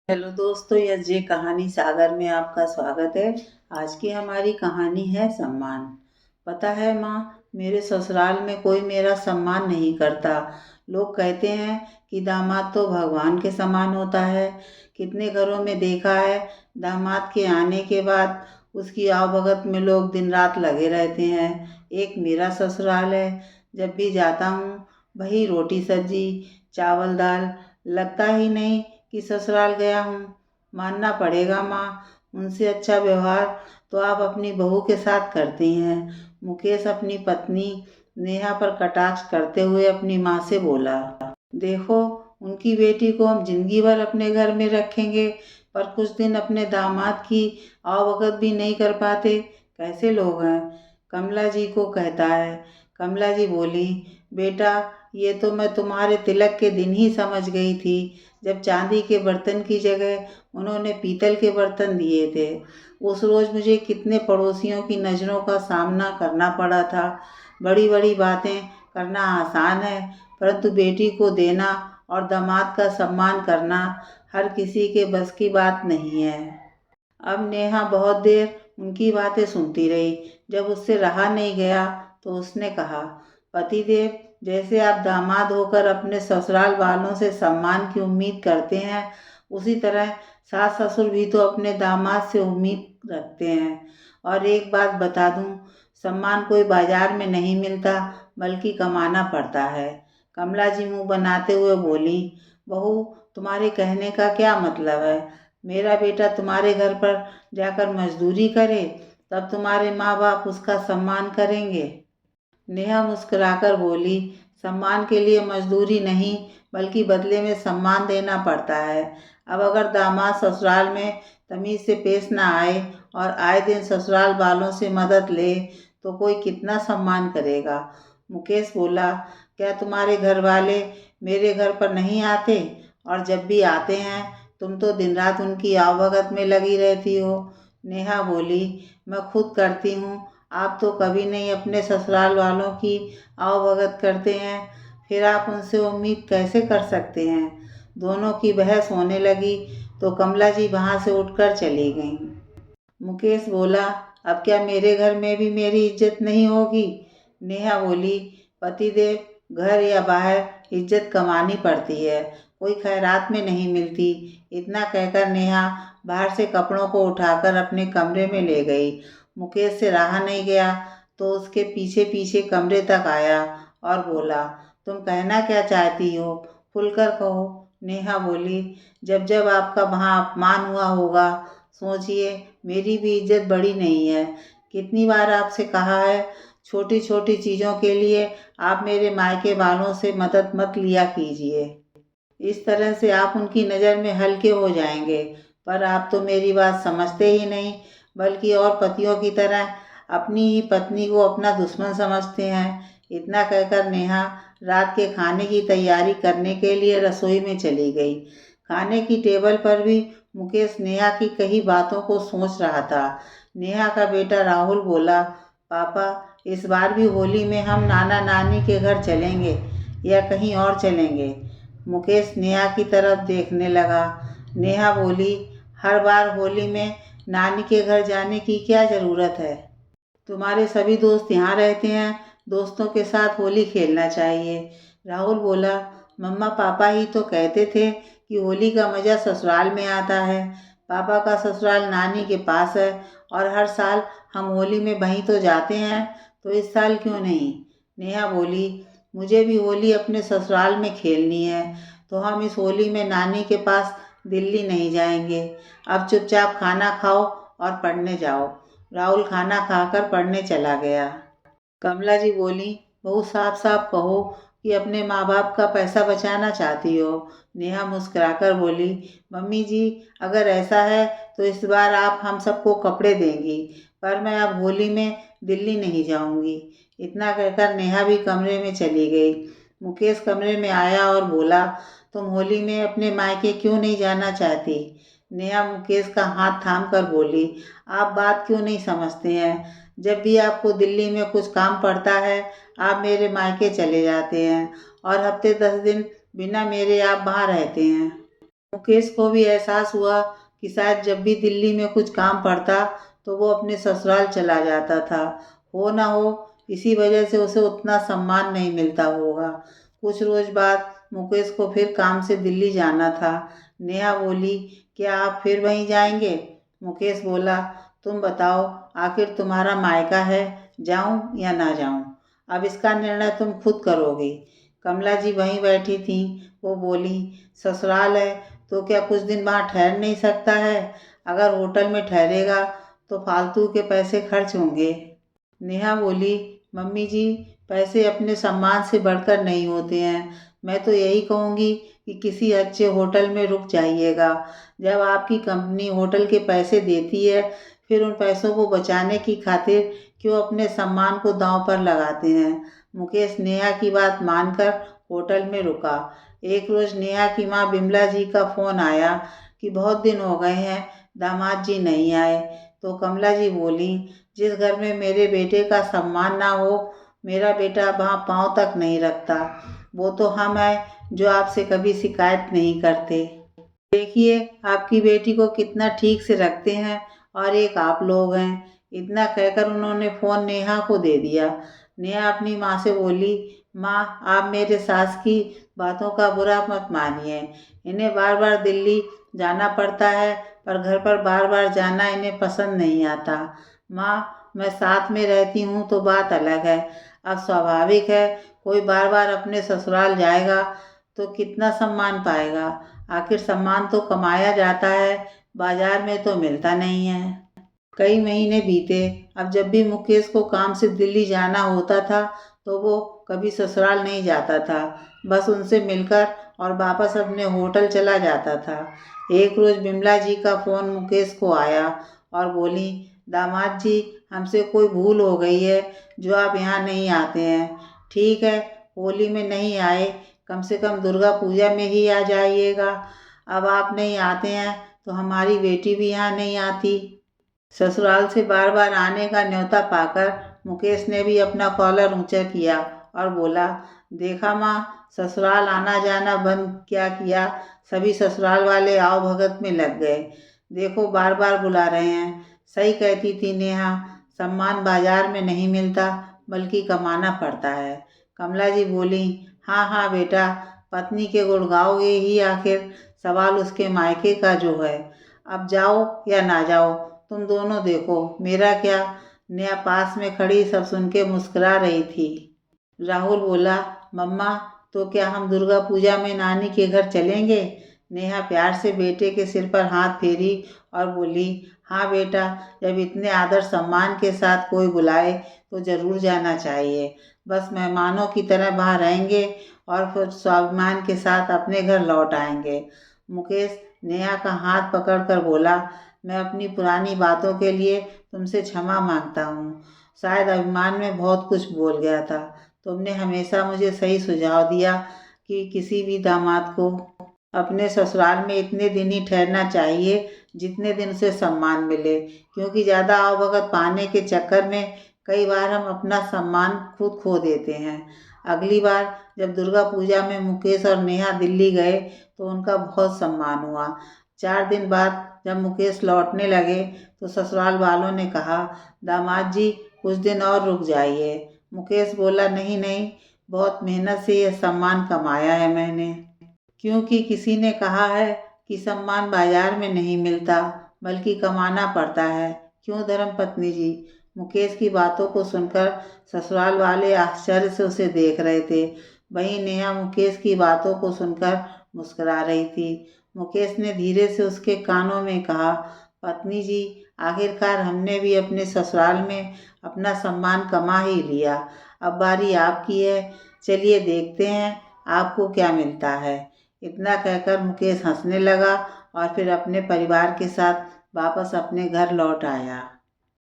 Hello दोस्तों, yes जे कहानी सागर में आपका स्वागत है। आज की हमारी कहानी है सम्मान। पता है माँ, मेरे ससुराल में कोई मेरा सम्मान नहीं करता। लोग कहते हैं कि दामाद तो भगवान के समान होता है। कितने घरों में देखा है, दामाद के आने के बाद उसकी आवभगत में लोग दिन रात लगे रहते हैं। एक मेरा ससुराल है, जब भी जाता हूँ वही रोटी सब्जी चावल दाल, लगता ही नहीं कि ससुराल गया हूँ। मानना पड़ेगा माँ, उनसे अच्छा व्यवहार तो आप अपनी बहू के साथ करती हैं। मुकेश अपनी पत्नी नेहा पर कटाक्ष करते हुए अपनी माँ से बोला, देखो, उनकी बेटी को हम जिंदगी भर अपने घर में रखेंगे, पर कुछ दिन अपने दामाद की आवभगत भी नहीं कर पाते। कैसे लोग हैं। कमला जी को कहता है। कमला जी बोली, बेटा, ये तो मैं तुम्हारे तिलक के दिन ही समझ गई थी, जब चांदी के बर्तन की जगह उन्होंने पीतल के बर्तन दिए थे। उस रोज़ मुझे कितने पड़ोसियों की नज़रों का सामना करना पड़ा था। बड़ी बड़ी बातें करना आसान है, परंतु बेटी को देना और दामाद का सम्मान करना हर किसी के बस की बात नहीं है। अब नेहा बहुत देर उनकी बातें सुनती रही। जब उससे रहा नहीं गया तो उसने कहा, पतिदेव, जैसे आप दामाद होकर अपने ससुराल वालों से सम्मान की उम्मीद करते हैं, उसी तरह सास ससुर भी तो अपने दामाद से उम्मीद रखते हैं। और एक बात बता दूं, सम्मान कोई बाजार में नहीं मिलता, बल्कि कमाना पड़ता है। कमला जी मुंह बनाते हुए बोली, बहू, तुम्हारे कहने का क्या मतलब है। मेरा बेटा तुम्हारे घर पर जाकर मजदूरी करे, तब तुम्हारे माँ बाप उसका सम्मान करेंगे। नेहा मुस्कुराकर बोली, सम्मान के लिए मजदूरी नहीं, बल्कि बदले में सम्मान देना पड़ता है। अब अगर दामाद ससुराल में तमीज से पेश ना आए और आए दिन ससुराल वालों से मदद ले, तो कोई कितना सम्मान करेगा। मुकेश बोला, क्या तुम्हारे घर वाले मेरे घर पर नहीं आते, और जब भी आते हैं तुम तो दिन रात उनकी आवभगत में लगी रहती हो। नेहा बोली, मैं खुद करती हूँ, आप तो कभी नहीं अपने ससुराल वालों की आवभगत करते हैं, फिर आप उनसे उम्मीद कैसे कर सकते हैं। दोनों की बहस होने लगी तो कमला जी वहाँ से उठकर चली गईं। मुकेश बोला, अब क्या मेरे घर में भी मेरी इज्जत नहीं होगी। नेहा बोली, पतिदेव, घर या बाहर इज्जत कमानी पड़ती है, कोई खैरात में नहीं मिलती। इतना कहकर नेहा बाहर से कपड़ों को उठाकर अपने कमरे में ले गई। मुकेश से रहा नहीं गया तो उसके पीछे पीछे कमरे तक आया और बोला, तुम कहना क्या चाहती हो, खुलकर कहो। नेहा बोली, जब जब आपका वहाँ अपमान हुआ होगा, सोचिए, मेरी भी इज्जत बड़ी नहीं है। कितनी बार आपसे कहा है, छोटी छोटी चीज़ों के लिए आप मेरे मायके वालों से मदद मत लिया कीजिए। इस तरह से आप उनकी नज़र में हल्के हो जाएंगे। पर आप तो मेरी बात समझते ही नहीं, बल्कि और पतियों की तरह अपनी ही पत्नी को अपना दुश्मन समझते हैं। इतना कहकर नेहा रात के खाने की तैयारी करने के लिए रसोई में चली गई। खाने की टेबल पर भी मुकेश नेहा की कही बातों को सोच रहा था। नेहा का बेटा राहुल बोला, पापा, इस बार भी होली में हम नाना नानी के घर चलेंगे या कहीं और चलेंगे। मुकेश नेहा की तरफ देखने लगा। नेहा बोली, हर बार होली में नानी के घर जाने की क्या ज़रूरत है। तुम्हारे सभी दोस्त यहाँ रहते हैं, दोस्तों के साथ होली खेलना चाहिए। राहुल बोला, मम्मा, पापा ही तो कहते थे कि होली का मज़ा ससुराल में आता है। पापा का ससुराल नानी के पास है और हर साल हम होली में वहीं तो जाते हैं, तो इस साल क्यों नहीं। नेहा बोली, मुझे भी होली अपने ससुराल में खेलनी है, तो हम इस होली में नानी के पास दिल्ली नहीं जाएंगे। अब चुपचाप खाना खाओ और पढ़ने जाओ। राहुल खाना खाकर पढ़ने चला गया। कमला जी बोली, बहू, साफ साफ कहो कि अपने माँ बाप का पैसा बचाना चाहती हो। नेहा मुस्कुराकर बोली, मम्मी जी, अगर ऐसा है तो इस बार आप हम सबको कपड़े देंगी, पर मैं अब होली में दिल्ली नहीं जाऊंगी। इतना कहकर नेहा भी कमरे में चली गई। मुकेश कमरे में आया और बोला, तुम होली में अपने मायके क्यों नहीं जाना चाहती। नेहा मुकेश का हाथ थाम कर बोली, आप बात क्यों नहीं समझते हैं। जब भी आपको दिल्ली में कुछ काम पड़ता है, आप मेरे मायके चले जाते हैं और हफ्ते 10 दिन बिना मेरे आप वहाँ रहते हैं। मुकेश को भी एहसास हुआ कि शायद जब भी दिल्ली में कुछ काम पड़ता तो वो अपने ससुराल चला जाता था। हो ना हो इसी वजह से उसे उतना सम्मान नहीं मिलता होगा। कुछ रोज बाद मुकेश को फिर काम से दिल्ली जाना था। नेहा बोली, क्या आप फिर वहीं जाएंगे? मुकेश बोला, तुम बताओ, आखिर तुम्हारा मायका है, जाऊं या ना जाऊं? अब इसका निर्णय तुम खुद करोगी। कमला जी वहीं बैठी थीं। वो बोली, ससुराल है तो क्या कुछ दिन वहाँ ठहर नहीं सकता है? अगर होटल में ठहरेगा तो फालतू के पैसे खर्च होंगे। नेहा बोली, मम्मी जी, पैसे अपने सम्मान से बढ़कर नहीं होते हैं। मैं तो यही कहूँगी कि किसी अच्छे होटल में रुक जाइएगा। जब आपकी कंपनी होटल के पैसे देती है, फिर उन पैसों को बचाने की खातिर क्यों अपने सम्मान को दांव पर लगाते हैं? मुकेश नेहा की बात मानकर होटल में रुका। एक रोज नेहा की माँ बिमला जी का फोन आया कि बहुत दिन हो गए हैं, दामाद जी नहीं आए। तो कमला जी बोली, जिस घर में मेरे बेटे का सम्मान ना हो, मेरा बेटा वहाँ पाँव तक नहीं रखता। वो तो हम हैं जो आपसे कभी शिकायत नहीं करते। देखिए आपकी बेटी को कितना ठीक से रखते हैं और एक आप लोग हैं। इतना कहकर उन्होंने फोन नेहा को दे दिया। नेहा अपनी माँ से बोली, माँ, आप मेरे सास की बातों का बुरा मत मानिए। इन्हें बार बार दिल्ली जाना पड़ता है, पर घर पर बार बार जाना इन्हें पसंद नहीं आता। माँ, मैं साथ में रहती हूँ तो बात अलग है। अब स्वाभाविक है, कोई बार बार अपने ससुराल जाएगा तो कितना सम्मान पाएगा? आखिर सम्मान तो कमाया जाता है, बाजार में तो मिलता नहीं है। कई महीने बीते। अब जब भी मुकेश को काम से दिल्ली जाना होता था तो वो कभी ससुराल नहीं जाता था, बस उनसे मिलकर और वापस अपने होटल चला जाता था। एक रोज बिमला जी का फोन मुकेश को आया और बोली, दामाद जी, हमसे कोई भूल हो गई है जो आप यहाँ नहीं आते हैं। ठीक है, होली में नहीं आए, कम से कम दुर्गा पूजा में ही आ जाइएगा। अब आप नहीं आते हैं तो हमारी बेटी भी यहाँ नहीं आती। ससुराल से बार बार आने का न्योता पाकर मुकेश ने भी अपना कॉलर ऊंचा किया और बोला, देखा माँ, ससुराल आना जाना बंद क्या किया? सभी ससुराल वाले आओ भगत में लग गए। देखो बार बार बुला रहे हैं। सही कहती थी नेहा, सम्मान बाजार में नहीं मिलता बल्कि कमाना पड़ता है। कमला जी बोली, हाँ हाँ बेटा, पत्नी के गुण गाओगे ही आखिर, सवाल उसके मायके का जो है। अब जाओ या ना जाओ, तुम दोनों देखो, मेरा क्या? नेहा पास में खड़ी सब सुन के मुस्कुरा रही थी। राहुल बोला, मम्मा, तो क्या हम दुर्गा पूजा में नानी के घर चलेंगे? नेहा प्यार से बेटे के सिर पर हाथ फेरी और बोली, हाँ बेटा, जब इतने आदर सम्मान के साथ कोई बुलाए तो जरूर जाना चाहिए। बस मेहमानों की तरह वहाँ रहेंगे और फिर स्वाभिमान के साथ अपने घर लौट आएंगे। मुकेश नेहा का हाथ पकड़कर बोला, मैं अपनी पुरानी बातों के लिए तुमसे क्षमा मांगता हूँ। शायद अभिमान में बहुत कुछ बोल गया था। तुमने हमेशा मुझे सही सुझाव दिया कि किसी भी दामाद को अपने ससुराल में इतने दिन ही ठहरना चाहिए जितने दिन उसे सम्मान मिले, क्योंकि ज़्यादा आवभगत पाने के चक्कर में कई बार हम अपना सम्मान खुद खो देते हैं। अगली बार जब दुर्गा पूजा में मुकेश और नेहा दिल्ली गए तो उनका बहुत सम्मान हुआ। 4 दिन बाद जब मुकेश लौटने लगे तो ससुराल वालों ने कहा, दामाद जी, कुछ दिन और रुक जाइए। मुकेश बोला, नहीं नहीं, बहुत मेहनत से यह सम्मान कमाया है मैंने। क्योंकि किसी ने कहा है कि सम्मान बाजार में नहीं मिलता बल्कि कमाना पड़ता है। क्यों धर्मपत्नी जी? मुकेश की बातों को सुनकर ससुराल वाले आश्चर्य से उसे देख रहे थे। वहीं नेहा मुकेश की बातों को सुनकर मुस्कुरा रही थी। मुकेश ने धीरे से उसके कानों में कहा, पत्नी जी, आखिरकार हमने भी अपने ससुराल में अपना सम्मान कमा ही लिया। अब बारी आपकी है, चलिए देखते हैं आपको क्या मिलता है। इतना कहकर मुकेश हंसने लगा और फिर अपने परिवार के साथ वापस अपने घर लौट आया।